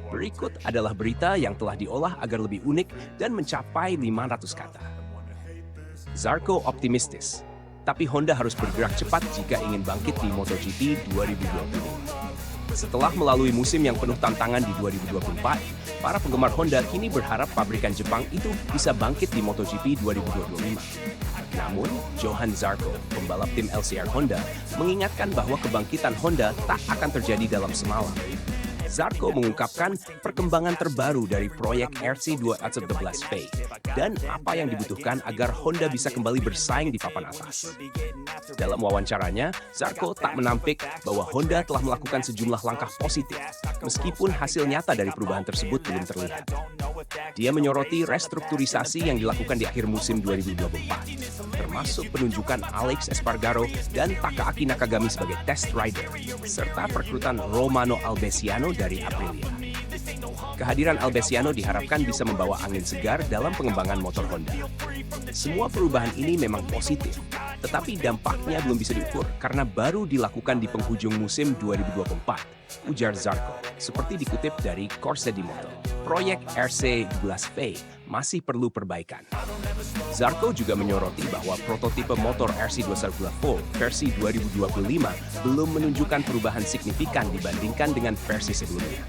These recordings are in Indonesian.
Berikut adalah berita yang telah diolah agar lebih unik dan mencapai 500 kata. Zarco optimistis, tapi Honda harus bergerak cepat jika ingin bangkit di MotoGP 2020. Setelah melalui musim yang penuh tantangan di 2024, para penggemar Honda kini berharap pabrikan Jepang itu bisa bangkit di MotoGP 2025. Namun, Johann Zarco, pembalap tim LCR Honda, mengingatkan bahwa kebangkitan Honda tak akan terjadi dalam semalam. Zarco mengungkapkan perkembangan terbaru dari proyek RC211V dan apa yang dibutuhkan agar Honda bisa kembali bersaing di papan atas. Dalam wawancaranya, Zarco tak menampik bahwa Honda telah melakukan sejumlah langkah positif, meskipun hasil nyata dari perubahan tersebut belum terlihat. Dia menyoroti restrukturisasi yang dilakukan di akhir musim 2024, termasuk penunjukan Alex Espargaro dan Takaaki Nakagami sebagai test rider, serta perekrutan Romano Albesiano dari Aprilia. Kehadiran Albesiano diharapkan bisa membawa angin segar dalam pengembangan motor Honda. Semua perubahan ini memang positif, tetapi dampaknya belum bisa diukur karena baru dilakukan di penghujung musim 2024, ujar Zarco, seperti dikutip dari Corse di Moto. Proyek RC12V masih perlu perbaikan. Zarco juga menyoroti bahwa prototipe motor RC211V versi 2025 belum menunjukkan perubahan signifikan dibandingkan dengan versi sebelumnya.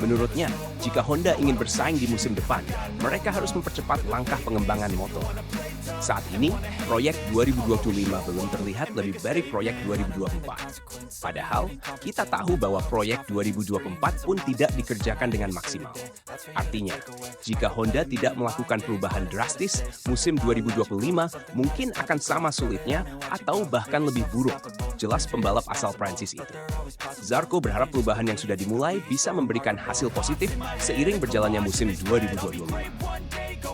Menurutnya, jika Honda ingin bersaing di musim depan, mereka harus mempercepat langkah pengembangan motor. Saat ini, proyek 2025 belum terlihat lebih dari proyek 2024. Padahal, kita tahu bahwa proyek 2024 pun tidak dikerjakan dengan maksimal. Artinya, jika Honda tidak melakukan perubahan drastis, musim 2025 mungkin akan sama sulitnya atau bahkan lebih buruk, jelas pembalap asal Prancis itu. Zarco berharap perubahan yang sudah dimulai bisa memberikan hasil positif seiring berjalannya musim 2025.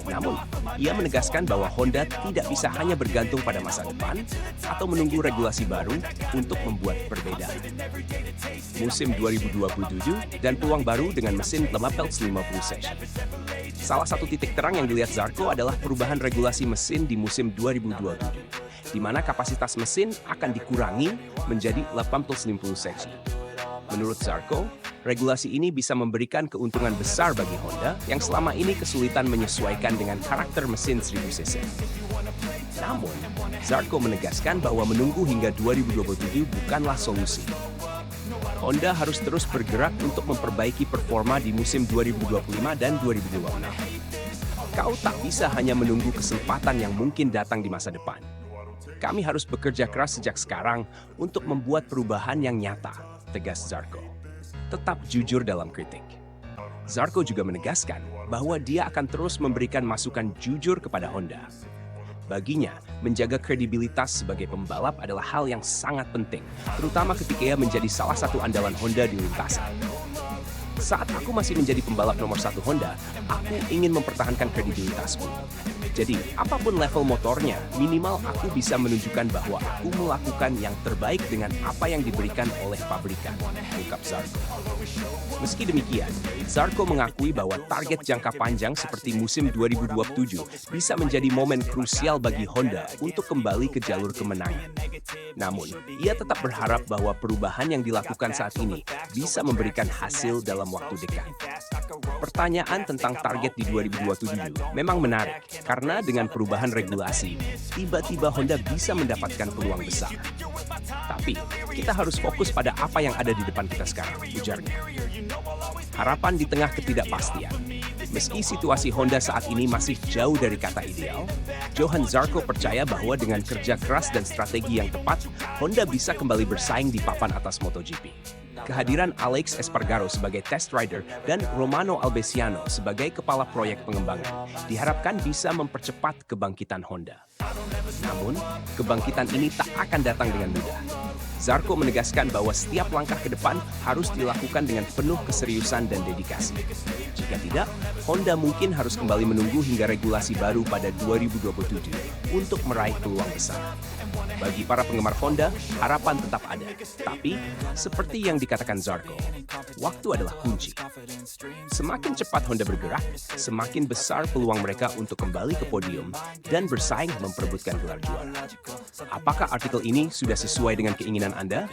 Namun, ia menegaskan bahwa Honda tidak bisa hanya bergantung pada masa depan atau menunggu regulasi baru untuk membuat perbedaan. Musim 2027 dan peluang baru dengan mesin Lemapels 50 session. Salah satu titik terang yang dilihat Zarco adalah perubahan regulasi mesin di musim 2027, di mana kapasitas mesin akan dikurangi menjadi 80 seksi. Menurut Zarco, regulasi ini bisa memberikan keuntungan besar bagi Honda yang selama ini kesulitan menyesuaikan dengan karakter mesin 1000 cc. Namun, Zarco menegaskan bahwa menunggu hingga 2027 bukanlah solusi. Honda harus terus bergerak untuk memperbaiki performa di musim 2025 dan 2026. Kau tak bisa hanya menunggu kesempatan yang mungkin datang di masa depan. Kami harus bekerja keras sejak sekarang untuk membuat perubahan yang nyata, tegas Zarco. Tetap jujur dalam kritik. Zarco juga menegaskan bahwa dia akan terus memberikan masukan jujur kepada Honda. Baginya, menjaga kredibilitas sebagai pembalap adalah hal yang sangat penting, terutama ketika ia menjadi salah satu andalan Honda di lintasan. Saat aku masih menjadi pembalap nomor 1 Honda, aku ingin mempertahankan kredibilitasku. Jadi, apapun level motornya, minimal aku bisa menunjukkan bahwa aku melakukan yang terbaik dengan apa yang diberikan oleh pabrikan, ungkap Zarco. Meski demikian, Zarco mengakui bahwa target jangka panjang seperti musim 2027 bisa menjadi momen krusial bagi Honda untuk kembali ke jalur kemenangan. Namun, ia tetap berharap bahwa perubahan yang dilakukan saat ini bisa memberikan hasil dalam waktu dekat. Pertanyaan tentang target di 2027 memang menarik, karena dengan perubahan regulasi, tiba-tiba Honda bisa mendapatkan peluang besar. Tapi, kita harus fokus pada apa yang ada di depan kita sekarang, ujarnya. Harapan di tengah ketidakpastian. Meski situasi Honda saat ini masih jauh dari kata ideal, Johann Zarco percaya bahwa dengan kerja keras dan strategi yang tepat, Honda bisa kembali bersaing di papan atas MotoGP. Kehadiran Alex Espargaro sebagai test rider dan Romano Albesiano sebagai kepala proyek pengembangan diharapkan bisa mempercepat kebangkitan Honda. Namun, kebangkitan ini tak akan datang dengan mudah. Zarco menegaskan bahwa setiap langkah ke depan harus dilakukan dengan penuh keseriusan dan dedikasi. Jika tidak, Honda mungkin harus kembali menunggu hingga regulasi baru pada 2027 untuk meraih peluang besar. Bagi para penggemar Honda, harapan tetap ada. Tapi, seperti yang dikatakan Zarco, waktu adalah kunci. Semakin cepat Honda bergerak, semakin besar peluang mereka untuk kembali ke podium dan bersaing memperebutkan gelar juara. Apakah artikel ini sudah sesuai dengan keinginan Anda?